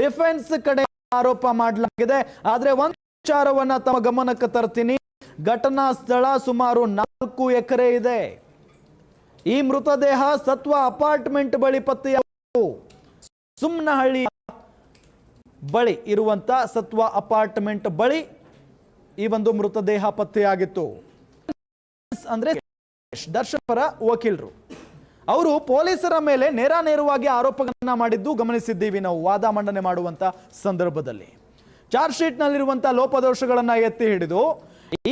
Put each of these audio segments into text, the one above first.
Defence ಕಡೆ ಆರೋಪ ಮಾಡಲಾಗಿದೆ. ಆದ್ರೆ ಒಂದು ವಿಚಾರವನ್ನ ತಮ್ಮ ಗಮನಕ್ಕೆ ತರ್ತೀನಿ. ಘಟನಾ ಸ್ಥಳ ಸುಮಾರು 4 ಎಕರೆ ಇದೆ. ಈ ಮೃತದೇಹ ಸತ್ವ ಅಪಾರ್ಟ್ಮೆಂಟ್ ಬಳಿ ಪತ್ತೆಯಾಗಿತ್ತು. ಸುಮ್ನಹಳ್ಳಿ ಬಳಿ ಇರುವಂತ ಸತ್ವ ಅಪಾರ್ಟ್ಮೆಂಟ್ ಬಳಿ ಈ ಒಂದು ಮೃತದೇಹ ಪತ್ತೆಯಾಗಿತ್ತು. ಅಂದ್ರೆ ದರ್ಶನ್ ಪರ ವಕೀಲರು ಅವರು ಪೊಲೀಸರ ಮೇಲೆ ನೇರವಾಗಿ ಆರೋಪಗಳನ್ನ ಮಾಡಿದ್ದು ಗಮನಿಸಿದ್ದೀವಿ ನಾವು ವಾದ ಮಂಡನೆ ಮಾಡುವಂತ ಸಂದರ್ಭದಲ್ಲಿ. ಚಾರ್ಜ್ ಶೀಟ್ ನಲ್ಲಿರುವಂತಹ ಲೋಪದೋಷಗಳನ್ನ ಎತ್ತಿ ಹಿಡಿದು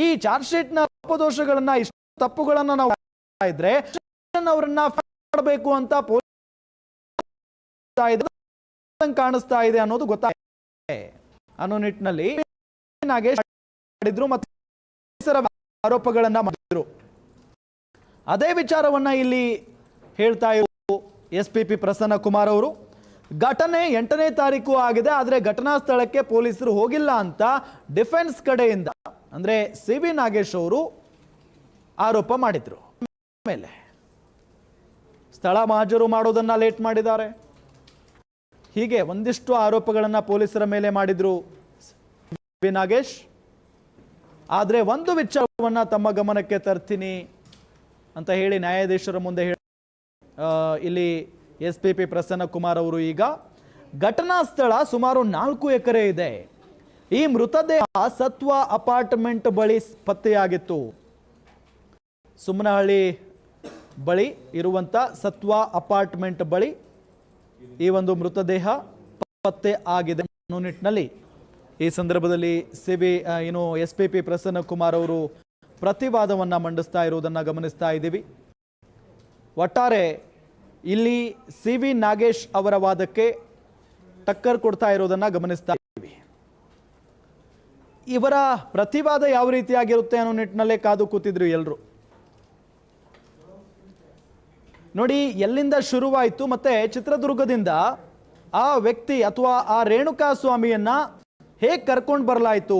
ಈ ಚಾರ್ಜ್ ಶೀಟ್ ನ ಲೋಪದೋಷಗಳನ್ನ ಇಷ್ಟು ತಪ್ಪುಗಳನ್ನ ನಾವು ಇದ್ರೆ ಅವರನ್ನ ಮಾಡಬೇಕು ಅಂತ ಕಾಣಿಸ್ತಾ ಇದೆ ಅನ್ನೋದು ಗೊತ್ತಾಗಿದೆ ಅನ್ನೋ ನಿಟ್ಟಿನಲ್ಲಿ ನಾಗೇಶ್ ಮಾಡಿದ್ರು ಮತ್ತು ಆರೋಪಗಳನ್ನ ಮಾಡಿದ್ರು. ಅದೇ ವಿಚಾರವನ್ನ ಇಲ್ಲಿ ಹೇಳ್ತಾ ಇರುವ SPP ಪ್ರಸನ್ನ ಕುಮಾರ್ ಅವರು ಘಟನೆ 8ನೇ ತಾರೀಕು ಆಗಿದೆ, ಆದ್ರೆ ಘಟನಾ ಸ್ಥಳಕ್ಕೆ ಪೊಲೀಸರು ಹೋಗಿಲ್ಲ ಅಂತ ಡಿಫೆನ್ಸ್ ಕಡೆಯಿಂದ ಅಂದ್ರೆ CB ನಾಗೇಶ್ ಅವರು ಆರೋಪ ಮಾಡಿದ್ರು. ಮೇಲೆ ಸ್ಥಳ ಮಹಾಜರು ಮಾಡೋದನ್ನ ಲೇಟ್ ಮಾಡಿದ್ದಾರೆ. ಹೀಗೆ ಒಂದಿಷ್ಟು ಆರೋಪಗಳನ್ನ ಪೊಲೀಸರ ಮೇಲೆ ಮಾಡಿದ್ರು CB ನಾಗೇಶ್. ಆದ್ರೆ ಒಂದು ವಿಚಾರವನ್ನ ತಮ್ಮ ಗಮನಕ್ಕೆ ತರ್ತೀನಿ ಅಂತ ಹೇಳಿ ನ್ಯಾಯಾಧೀಶರ ಮುಂದೆ ಇಲ್ಲಿ SPP ಪ್ರಸನ್ನ ಕುಮಾರ್ ಅವರು ಈಗ ಘಟನಾ ಸ್ಥಳ ಸುಮಾರು 4 ಎಕರೆ ಇದೆ. ಈ ಮೃತದೇಹ ಸತ್ವ ಅಪಾರ್ಟ್ಮೆಂಟ್ ಬಳಿ ಪತ್ತೆಯಾಗಿತ್ತು. ಸುಮ್ಮನಹಳ್ಳಿ ಬಳಿ ಇರುವಂತ ಸತ್ವ ಅಪಾರ್ಟ್ಮೆಂಟ್ ಬಳಿ ಈ ಒಂದು ಮೃತದೇಹ ಪತ್ತೆ ಆಗಿದೆ ಅನ್ನೋ ನಿಟ್ಟಿನಲ್ಲಿ ಈ ಸಂದರ್ಭದಲ್ಲಿ SPP ಪ್ರಸನ್ನ ಕುಮಾರ್ ಅವರು ಪ್ರತಿವಾದವನ್ನ ಮಂಡಿಸ್ತಾ ಇರುವುದನ್ನು ಗಮನಿಸ್ತಾ ಇದ್ದೀವಿ. ಒಟ್ಟಾರೆ ಇಲ್ಲಿ CB ನಾಗೇಶ್ ಅವರ ವಾದಕ್ಕೆ ಟಕ್ಕರ್ ಕೊಡ್ತಾ ಇರೋದನ್ನ ಗಮನಿಸ್ತಾ ಇದ್ದೀವಿ. ಇವರ ಪ್ರತಿವಾದ ಯಾವ ರೀತಿಯಾಗಿರುತ್ತೆ ಅನ್ನೋ ನಿಟ್ಟಿನಲ್ಲೇ ಕಾದು ಕೂತಿದ್ರು ಎಲ್ಲರೂ. ನೋಡಿ ಎಲ್ಲಿಂದ ಶುರುವಾಯಿತು ಮತ್ತೆ ಚಿತ್ರದುರ್ಗದಿಂದ ಆ ವ್ಯಕ್ತಿ ಅಥವಾ ಆ ರೇಣುಕಾ ಸ್ವಾಮಿಯನ್ನ ಹೇಗೆ ಕರ್ಕೊಂಡು ಬರಲಾಯಿತು,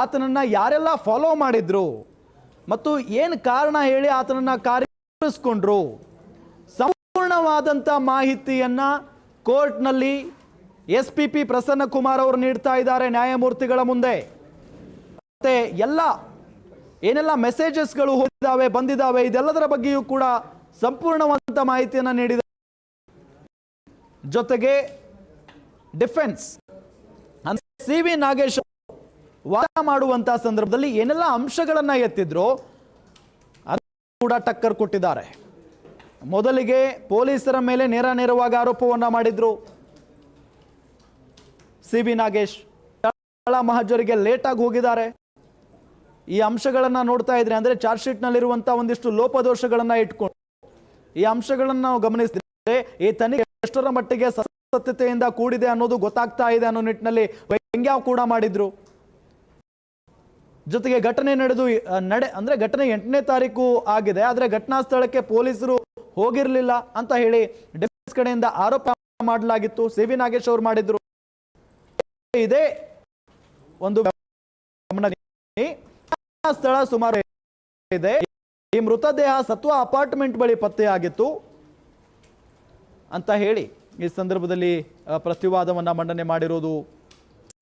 ಆತನನ್ನ ಯಾರೆಲ್ಲ ಫಾಲೋ ಮಾಡಿದ್ರು ಮತ್ತು ಏನು ಕಾರಣ ಹೇಳಿ ಆತನನ್ನ ಕಾರ್ಯನಿರ್ವಹಿಸಿಕೊಂಡ್ರು, ಸಂಪೂರ್ಣವಾದಂಥ ಮಾಹಿತಿಯನ್ನ ಕೋರ್ಟ್ನಲ್ಲಿ SPP ಪ್ರಸನ್ನ ಕುಮಾರ್ ಅವರು ನೀಡ್ತಾ ಇದ್ದಾರೆ ನ್ಯಾಯಮೂರ್ತಿಗಳ ಮುಂದೆ. ಮತ್ತೆ ಏನೆಲ್ಲ ಮೆಸೇಜಸ್ಗಳು ಹೋಗಿದ್ದಾವೆ ಬಂದಿದ್ದಾವೆ ಇದೆಲ್ಲದರ ಬಗ್ಗೆಯೂ ಕೂಡ ಸಂಪೂರ್ಣವಾದಂಥ ಮಾಹಿತಿಯನ್ನ ನೀಡಿದ್ದಾರೆ. ಜೊತೆಗೆ ಡಿಫೆನ್ಸ್ CB ನಾಗೇಶ್ ವಾದ ಮಾಡುವಂತಹ ಸಂದರ್ಭದಲ್ಲಿ ಏನೆಲ್ಲ ಅಂಶಗಳನ್ನ ಎತ್ತಿದ್ರು ಅದನ್ನು ಕೂಡ ಟಕ್ಕರ್ ಕೊಟ್ಟಿದ್ದಾರೆ. ಮೊದಲಿಗೆ ಪೊಲೀಸರ ಮೇಲೆ ನೇರವಾಗಿ ಆರೋಪವನ್ನ ಮಾಡಿದ್ರು CB ನಾಗೇಶ್. ಸ್ಥಳ ಮಹಜರಿಗೆ ಲೇಟ್ ಆಗಿ ಹೋಗಿದ್ದಾರೆ. ಈ ಅಂಶಗಳನ್ನ ನೋಡ್ತಾ ಇದ್ರೆ ಅಂದ್ರೆ ಚಾರ್ಜ್ ಶೀಟ್ ನಲ್ಲಿರುವಂತಹ ಒಂದಿಷ್ಟು ಲೋಪದೋಷಗಳನ್ನ ಇಟ್ಕೊಂಡು ಈ ಅಂಶಗಳನ್ನ ನಾವು ಗಮನಿಸಿದ್ರೆ ಈ ತನಿಖೆ ಎಷ್ಟರ ಮಟ್ಟಿಗೆ ಸತ್ಯತೆಯಿಂದ ಕೂಡಿದೆ ಅನ್ನೋದು ಗೊತ್ತಾಗ್ತಾ ಇದೆ ಅನ್ನೋ ನಿಟ್ಟಿನಲ್ಲಿ ವ್ಯಂಗ್ಯ ಕೂಡ ಮಾಡಿದ್ರು. ಜೊತೆಗೆ ಘಟನೆ ಅಂದ್ರೆ ಘಟನೆ 8ನೇ ತಾರೀಕು ಆಗಿದೆ, ಆದ್ರೆ ಘಟನಾ ಸ್ಥಳಕ್ಕೆ ಪೊಲೀಸರು ಹೋಗಿರ್ಲಿಲ್ಲ ಅಂತ ಹೇಳಿ ಡಿಫೆನ್ಸ್ ಕಡೆಯಿಂದ ಆರೋಪ ಮಾಡಲಾಗಿತ್ತು. CB ನಾಗೇಶ್ ಅವರು ಮಾಡಿದ್ರು. ಇದೇ ಒಂದು ಸ್ಥಳ ಸುಮಾರು ಇದೆ. ಈ ಮೃತದೇಹ ಸತ್ವ ಅಪಾರ್ಟ್ಮೆಂಟ್ ಬಳಿ ಪತ್ತೆಯಾಗಿತ್ತು ಅಂತ ಹೇಳಿ ಈ ಸಂದರ್ಭದಲ್ಲಿ ಪ್ರತಿವಾದವನ್ನ ಮಂಡನೆ ಮಾಡಿರೋದು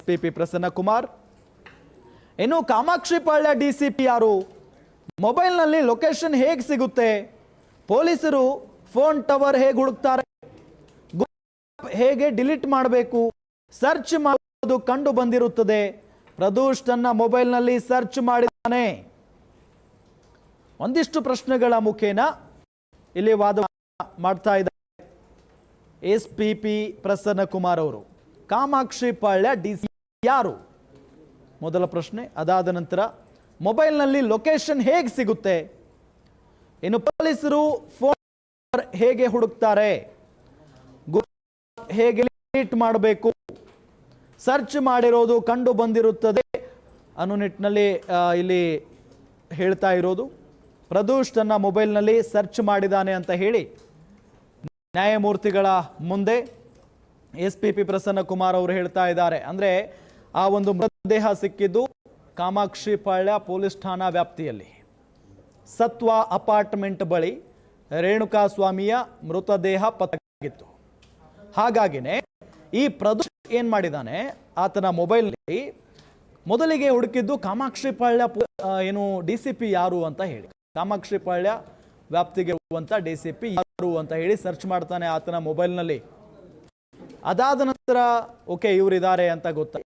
SPP ಪ್ರಸನ್ನ ಕುಮಾರ್. ಇನ್ನು ಕಾಮಾಕ್ಷಿಪಾಳ್ಯ DCP ಯಾರು, ಮೊಬೈಲ್ನಲ್ಲಿ ಲೊಕೇಶನ್ ಹೇಗೆ ಸಿಗುತ್ತೆ, ಪೊಲೀಸರು ಫೋನ್ ಟವರ್ ಹೇಗೆ ಹುಡುಕ್ತಾರೆ, ಹೇಗೆ ಡಿಲೀಟ್ ಮಾಡಬೇಕು, ಸರ್ಚ್ ಮಾಡೋದು ಕಂಡು ಬಂದಿರುತ್ತದೆ. ಪ್ರದೋಷ್ ತನ್ನ ಮೊಬೈಲ್ನಲ್ಲಿ ಸರ್ಚ್ ಮಾಡಿದ್ದಾನೆ. ಒಂದಿಷ್ಟು ಪ್ರಶ್ನೆಗಳ ಮುಖೇನ ಇಲ್ಲಿ ವಾದ ಮಾಡ್ತಾ ಇದ್ದಾರೆ SPP ಪ್ರಸನ್ನ ಕುಮಾರ್ ಅವರು. ಕಾಮಾಕ್ಷಿಪಾಳ್ಯ DCP ಯಾರು ಮೊದಲ ಪ್ರಶ್ನೆ. ಅದಾದ ನಂತರ ಮೊಬೈಲ್ನಲ್ಲಿ ಲೊಕೇಶನ್ ಹೇಗೆ ಸಿಗುತ್ತೆ, ಇನ್ನು ಪೊಲೀಸರು ಫೋನ್ ಹೇಗೆ ಹುಡುಕ್ತಾರೆ, ಹೇಗೆ ಡಿಲೀಟ್ ಮಾಡಬೇಕು, ಸರ್ಚ್ ಮಾಡಿರೋದು ಕಂಡು ಬಂದಿರುತ್ತದೆ ಅನ್ನೋ ನಿಟ್ಟಿನಲ್ಲಿ ಇಲ್ಲಿ ಹೇಳ್ತಾ ಇರೋದು. ಪ್ರದೋಷ್ ತನ್ನ ಮೊಬೈಲ್ನಲ್ಲಿ ಸರ್ಚ್ ಮಾಡಿದ್ದಾನೆ ಅಂತ ಹೇಳಿ ನ್ಯಾಯಮೂರ್ತಿಗಳ ಮುಂದೆ SPP ಪ್ರಸನ್ನ ಕುಮಾರ್ ಅವರು ಹೇಳ್ತಾ ಇದ್ದಾರೆ. ಅಂದ್ರೆ ಆ ಒಂದು ಮೃತದೇಹ ಸಿಕ್ಕಿದ್ದು ಕಾಮಾಕ್ಷಿಪಾಳ್ಯ ಪೊಲೀಸ್ ಠಾಣಾ ವ್ಯಾಪ್ತಿಯಲ್ಲಿ ಸತ್ವ ಅಪಾರ್ಟ್ಮೆಂಟ್ ಬಳಿ ರೇಣುಕಾ ಸ್ವಾಮಿಯ ಮೃತದೇಹ ಪತ್ತೆಯಾಗಿತ್ತು. ಹಾಗಾಗಿನೇ ಈ ಪ್ರದೋಷ್ ಏನ್ ಮಾಡಿದಾನೆ, ಆತನ ಮೊಬೈಲ್ನಲ್ಲಿ ಮೊದಲಿಗೆ ಹುಡುಕಿದ್ದು ಕಾಮಾಕ್ಷಿಪಾಳ್ಯ ಏನು DCP ಯಾರು ಅಂತ ಹೇಳಿ, ಕಾಮಾಕ್ಷಿಪಾಳ್ಯ ವ್ಯಾಪ್ತಿಗೆ ಇರುವಂತ DCP ಯಾರು ಅಂತ ಹೇಳಿ ಸರ್ಚ್ ಮಾಡ್ತಾನೆ ಆತನ ಮೊಬೈಲ್ನಲ್ಲಿ. ಅದಾದ ನಂತರ ಓಕೆ ಇವರಿದ್ದಾರೆ ಅಂತ ಗೊತ್ತಾಯ್ತು.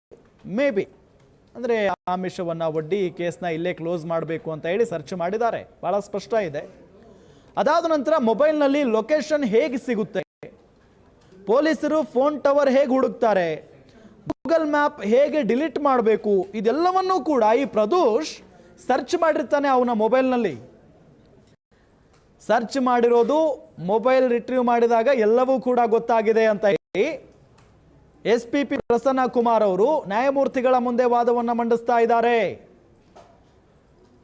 ಮೇ ಬಿ ಅಂದರೆ ಆಮಿಷವನ್ನ ಒಡ್ಡಿ ಈ ಕೇಸ್ನ ಇಲ್ಲೇ ಕ್ಲೋಸ್ ಮಾಡಬೇಕು ಅಂತ ಹೇಳಿ ಸರ್ಚ್ ಮಾಡಿದ್ದಾರೆ, ಬಹಳ ಸ್ಪಷ್ಟ ಇದೆ. ಅದಾದ ನಂತರ ಮೊಬೈಲ್ನಲ್ಲಿ ಲೊಕೇಶನ್ ಹೇಗೆ ಸಿಗುತ್ತೆ, ಪೊಲೀಸರು ಫೋನ್ ಟವರ್ ಹೇಗೆ ಹುಡುಕ್ತಾರೆ, ಗೂಗಲ್ ಮ್ಯಾಪ್ ಹೇಗೆ ಡಿಲೀಟ್ ಮಾಡಬೇಕು, ಇದೆಲ್ಲವನ್ನೂ ಕೂಡ ಈ ಪ್ರದೋಷ್ ಸರ್ಚ್ ಮಾಡಿರ್ತಾನೆ ಅವನ ಮೊಬೈಲ್ನಲ್ಲಿ. ಸರ್ಚ್ ಮಾಡಿರೋದು ಮೊಬೈಲ್ ರಿಟ್ರೀವ್ ಮಾಡಿದಾಗ ಎಲ್ಲವೂ ಕೂಡ ಗೊತ್ತಾಗಿದೆ ಅಂತ ಹೇಳಿ SPP ಪ್ರಸನ್ನ ಕುಮಾರ್ ಅವರು ನ್ಯಾಯಮೂರ್ತಿಗಳ ಮುಂದೆ ವಾದವನ್ನ ಮಂಡಿಸ್ತಾ ಇದ್ದಾರೆ.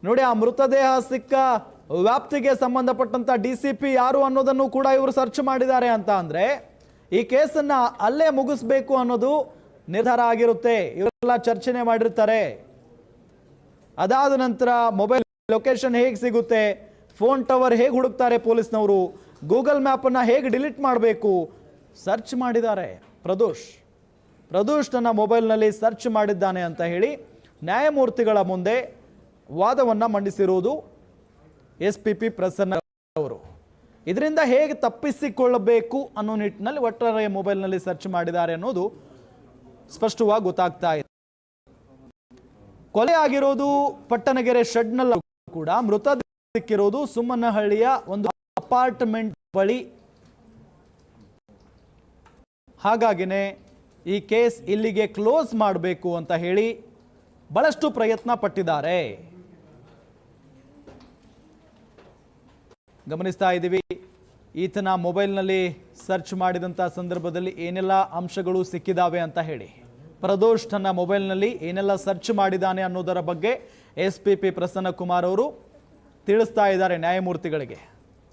ನೋಡಿ, ಆ ಮೃತದೇಹ ಸಿಕ್ಕ ವ್ಯಾಪ್ತಿಗೆ ಸಂಬಂಧಪಟ್ಟಂತ DCP ಯಾರು ಅನ್ನೋದನ್ನು ಕೂಡ ಇವರು ಸರ್ಚ್ ಮಾಡಿದ್ದಾರೆ ಅಂತ ಅಂದ್ರೆ ಈ ಕೇಸನ್ನ ಅಲ್ಲೇ ಮುಗಿಸ್ಬೇಕು ಅನ್ನೋದು ನಿರ್ಧಾರ ಆಗಿರುತ್ತೆ. ಇವರೆಲ್ಲ ಚರ್ಚೆನೆ ಮಾಡಿರ್ತಾರೆ. ಅದಾದ ನಂತರ ಮೊಬೈಲ್ ಲೊಕೇಶನ್ ಹೇಗೆ ಸಿಗುತ್ತೆ, ಫೋನ್ ಟವರ್ ಹೇಗೆ ಹುಡುಕ್ತಾರೆ ಪೊಲೀಸ್ನವರು, ಗೂಗಲ್ ಮ್ಯಾಪ್ ಅನ್ನ ಹೇಗೆ ಡಿಲೀಟ್ ಮಾಡಬೇಕು, ಸರ್ಚ್ ಮಾಡಿದ್ದಾರೆ. ಪ್ರದೋಷ್ ತನ್ನ ಮೊಬೈಲ್ನಲ್ಲಿ ಸರ್ಚ್ ಮಾಡಿದ್ದಾನೆ ಅಂತ ಹೇಳಿ ನ್ಯಾಯಮೂರ್ತಿಗಳ ಮುಂದೆ ವಾದವನ್ನ ಮಂಡಿಸಿರುವುದು SPP ಪ್ರಸನ್ನ ಅವರು. ಇದರಿಂದ ಹೇಗೆ ತಪ್ಪಿಸಿಕೊಳ್ಳಬೇಕು ಅನ್ನೋ ನಿಟ್ಟಿನಲ್ಲಿ ಒಟ್ಟಾರೆ ಮೊಬೈಲ್ನಲ್ಲಿ ಸರ್ಚ್ ಮಾಡಿದ್ದಾರೆ ಅನ್ನೋದು ಸ್ಪಷ್ಟವಾಗಿ ಗೊತ್ತಾಗ್ತಾ ಇದೆ. ಕೊಲೆ ಆಗಿರೋದು ಪಟ್ಟಣಗೆರೆ ಶೆಡ್ನಲ್ಲಿ ಕೂಡ, ಮೃತದೇಹ ಸಿಕ್ಕಿರೋದು ಸುಮ್ಮನಹಳ್ಳಿಯ ಒಂದು ಅಪಾರ್ಟ್ಮೆಂಟ್ ಬಳಿ. ಹಾಗಾಗಿನೇ ಈ ಕೇಸ್ ಇಲ್ಲಿಗೆ ಕ್ಲೋಸ್ ಮಾಡಬೇಕು ಅಂತ ಹೇಳಿ ಬಹಳಷ್ಟು ಪ್ರಯತ್ನ ಪಟ್ಟಿದ್ದಾರೆ. ಗಮನಿಸ್ತಾ ಇದ್ದೀವಿ, ಈತನ ಮೊಬೈಲ್ನಲ್ಲಿ ಸರ್ಚ್ ಮಾಡಿದಂಥ ಸಂದರ್ಭದಲ್ಲಿ ಏನೆಲ್ಲ ಅಂಶಗಳು ಸಿಕ್ಕಿದಾವೆ ಅಂತ ಹೇಳಿ. ಪ್ರದೋಷ್ ತನ್ನ ಮೊಬೈಲ್ನಲ್ಲಿ ಏನೆಲ್ಲ ಸರ್ಚ್ ಮಾಡಿದ್ದಾನೆ ಅನ್ನೋದರ ಬಗ್ಗೆ SPP ಪ್ರಸನ್ನ ಕುಮಾರ್ ಅವರು ತಿಳಿಸ್ತಾ ಇದ್ದಾರೆ ನ್ಯಾಯಮೂರ್ತಿಗಳಿಗೆ.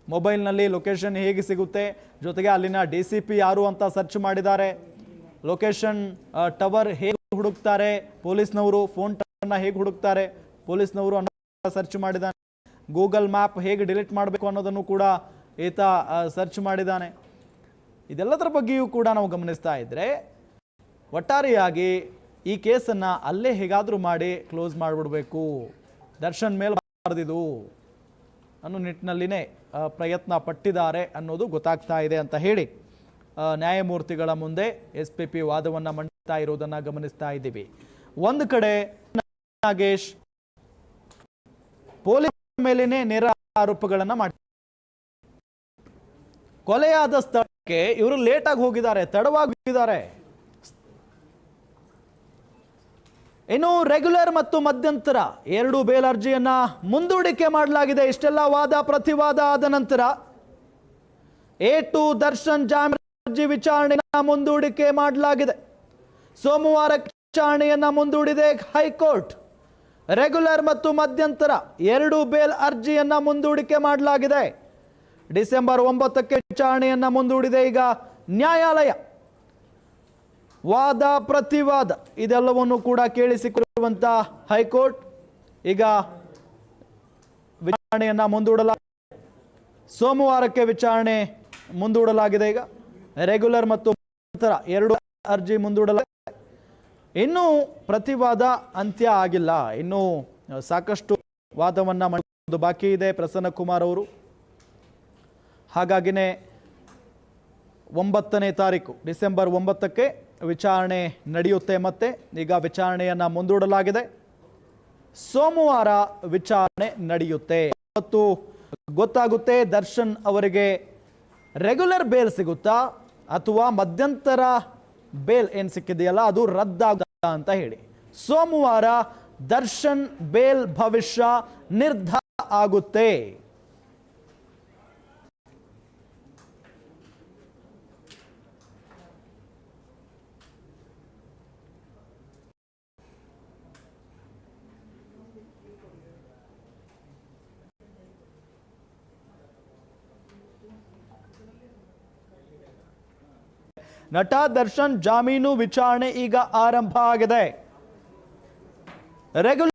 ಮೊಬೈಲ್ನಲ್ಲಿ ಲೊಕೇಶನ್ ಹೇಗೆ ಸಿಗುತ್ತೆ, ಜೊತೆಗೆ ಅಲ್ಲಿನ DCP ಯಾರು ಅಂತ ಸರ್ಚ್ ಮಾಡಿದ್ದಾರೆ, ಲೊಕೇಶನ್ ಟವರ್ ಹೇಗೆ ಹುಡುಕ್ತಾರೆ ಪೊಲೀಸ್ನವರು, ಫೋನ್ ಟವರ್ನ ಹೇಗೆ ಹುಡುಕ್ತಾರೆ ಪೊಲೀಸ್ನವರು ಅನ್ನೋ ಸರ್ಚ್ ಮಾಡಿದ್ದಾನೆ, ಗೂಗಲ್ ಮ್ಯಾಪ್ ಹೇಗೆ ಡಿಲೀಟ್ ಮಾಡಬೇಕು ಅನ್ನೋದನ್ನು ಕೂಡ ಈತ ಸರ್ಚ್ ಮಾಡಿದ್ದಾನೆ. ಇದೆಲ್ಲದರ ಬಗ್ಗೆಯೂ ಕೂಡ ನಾವು ಗಮನಿಸ್ತಾ ಇದ್ರೆ ಒಟ್ಟಾರೆಯಾಗಿ ಈ ಕೇಸನ್ನು ಅಲ್ಲೇ ಹೇಗಾದರೂ ಮಾಡಿ ಕ್ಲೋಸ್ ಮಾಡಿಬಿಡ್ಬೇಕು, ದರ್ಶನ್ ಮೇಲೆ ಬಾರದಿದು ಅನ್ನೋ ನಿಟ್ಟಿನಲ್ಲಿನೇ ಪ್ರಯತ್ನ ಪಟ್ಟಿದ್ದಾರೆ ಅನ್ನೋದು ಗೊತ್ತಾಗ್ತಾ ಇದೆ ಅಂತ ಹೇಳಿ ನ್ಯಾಯಮೂರ್ತಿಗಳ ಮುಂದೆ SPP ವಾದವನ್ನು ಮಂಡಿಸ್ತಾ ಇರೋದನ್ನ ಗಮನಿಸ್ತಾ ಇದ್ದೀವಿ. ಒಂದು ಕಡೆ ನಾಗೇಶ್ ಪೊಲೀಸ್ ಮೇಲೇನೆ ನೇರ ಆರೋಪಗಳನ್ನ ಮಾಡಿ, ಕೊಲೆಯಾದ ಸ್ಥಳಕ್ಕೆ ಇವರು ಲೇಟ್ ಆಗಿ ಹೋಗಿದ್ದಾರೆ, ತಡವಾಗಿ ಹೋಗಿದ್ದಾರೆ. ಇನ್ನು ರೆಗ್ಯುಲರ್ ಮತ್ತು ಮಧ್ಯಂತರ ಎರಡು ಬೇಲ್ ಅರ್ಜಿಯನ್ನ ಮುಂದೂಡಿಕೆ ಮಾಡಲಾಗಿದೆ. ಇಷ್ಟೆಲ್ಲ ವಾದ ಪ್ರತಿವಾದ ಆದ ನಂತರ A2 ದರ್ಶನ್ ಜಾಮೀನು ಅರ್ಜಿ ವಿಚಾರಣೆಯನ್ನ ಮುಂದೂಡಿಕೆ ಮಾಡಲಾಗಿದೆ. ಸೋಮವಾರ ವಿಚಾರಣೆಯನ್ನ ಮುಂದೂಡಿದೆ ಹೈಕೋರ್ಟ್. ರೆಗ್ಯುಲರ್ ಮತ್ತು ಮಧ್ಯಂತರ ಎರಡು ಬೇಲ್ ಅರ್ಜಿಯನ್ನ ಮುಂದೂಡಿಕೆ ಮಾಡಲಾಗಿದೆ. ಡಿಸೆಂಬರ್ 9ಕ್ಕೆ ವಿಚಾರಣೆಯನ್ನ ಮುಂದೂಡಿದೆ ಈಗ ನ್ಯಾಯಾಲಯ. ವಾದ ಪ್ರತಿವಾದ ಇದೆಲ್ಲವನ್ನು ಕೂಡ ಕೇಳಿಸಿಕೊಳ್ಳುವಂತ ಹೈಕೋರ್ಟ್ ಈಗ ವಿಚಾರಣೆಯನ್ನ ಮುಂದೂಡಲಾಗಿದೆ. ಸೋಮವಾರಕ್ಕೆ ವಿಚಾರಣೆ ಮುಂದೂಡಲಾಗಿದೆ. ಈಗ ರೆಗ್ಯುಲರ್ ಮತ್ತು ಮಧ್ಯಂತರ ಎರಡು ಅರ್ಜಿ ಮುಂದೂಡಲಾಗಿದೆ. ಇನ್ನೂ ಪ್ರತಿವಾದ ಅಂತ್ಯ ಆಗಿಲ್ಲ, ಇನ್ನೂ ಸಾಕಷ್ಟು ವಾದವನ್ನ ಮಾಡೋದು ಬಾಕಿ ಇದೆ ಪ್ರಸನ್ನ ಕುಮಾರ್ ಅವರು. ಹಾಗಾಗಿನೇ 9ನೇ ತಾರೀಕು ಡಿಸೆಂಬರ್ 9ಕ್ಕೆ ವಿಚಾರಣೆ ನಡೆಯುತ್ತೆ. ಮತ್ತೆ ಈಗ ವಿಚಾರಣೆಯನ್ನ ಮುಂದೂಡಲಾಗಿದೆ. ಸೋಮವಾರ ವಿಚಾರಣೆ ನಡೆಯುತ್ತೆ. ಇವತ್ತು ಗೊತ್ತಾಗುತ್ತೆ ದರ್ಶನ್ ಅವರಿಗೆ ರೆಗ್ಯುಲರ್ ಬೇಲ್ ಸಿಗುತ್ತಾ ಅಥವಾ ಮಧ್ಯಂತರ ಬೇಲ್ ಏನು ಸಿಕ್ಕಿದೆಯಲ್ಲ ಅದು ರದ್ದಾಗುತ್ತಾ ಅಂತ ಹೇಳಿ. ಸೋಮವಾರ ದರ್ಶನ್ ಬೇಲ್ ಭವಿಷ್ಯ ನಿರ್ಧಾರ ಆಗುತ್ತೆ. ನಟ ದರ್ಶನ್ ಜಾಮೀನು ವಿಚಾರಣೆ ಈಗ ಆರಂಭ ಆಗಿದೆ. ರೆಗ್ಯುಲರ್